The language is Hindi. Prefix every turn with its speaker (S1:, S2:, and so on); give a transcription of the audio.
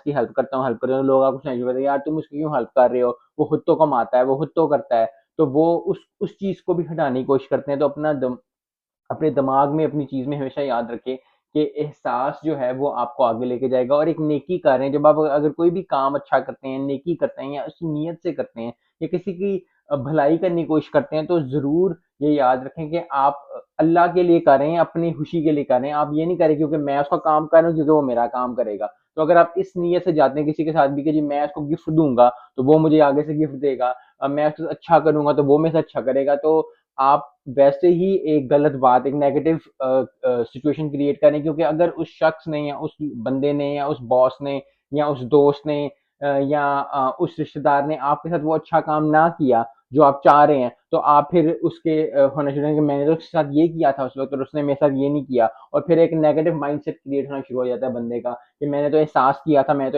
S1: उसकी हेल्प करता हूँ, लोग आपको समझ में यार तुम उसकी क्यों हेल्प कर रहे हो? वो खुद तो कमाता है, वो खुद तो करता है। तो वो उस चीज़ को भी हटाने की कोशिश करते हैं। तो अपने दिमाग में अपनी चीज़ में हमेशा याद रखें कि एहसास जो है वो आपको आगे लेके जाएगा, और एक नेकी कर रहे हैं जब आप अगर कोई भी काम अच्छा करते हैं, नेकी करते हैं या उस नीयत से करते हैं या किसी की भलाई करने की कोशिश करते हैं, तो ज़रूर ये याद रखें कि आप अल्लाह के लिए कर रहे हैं, अपनी खुशी के लिए कर रहे हैं। आप ये नहीं कर रहे क्योंकि मैं उसका काम कर रहा हूँ क्योंकि वो मेरा काम करेगा। तो अगर आप इस नीयत से जाते हैं किसी के साथ भी कि जी मैं उसको गिफ्ट दूँगा, तो वो मुझे आगे से गिफ्ट देगा, मैं उसके साथ अच्छा करूँगा तो वो मेरे से अच्छा करेगा, तो आप वैसे ही एक गलत बात, एक नेगेटिव सिचुएशन क्रिएट करें, क्योंकि अगर उस शख्स ने या उस बंदे ने या उस बॉस ने या उस दोस्त ने या उस रिश्तेदार ने आपके साथ वो अच्छा काम ना किया जो आप चाह रहे हैं, तो आप फिर उसके होना शुरू कि मैंने तो उसके साथ ये किया था उस वक्त और उसने मेरे साथ ये नहीं किया, और फिर एक नेगेटिव माइंडसेट क्रिएट होना शुरू हो जाता है बंदे का कि मैंने तो एहसास किया था, मैं तो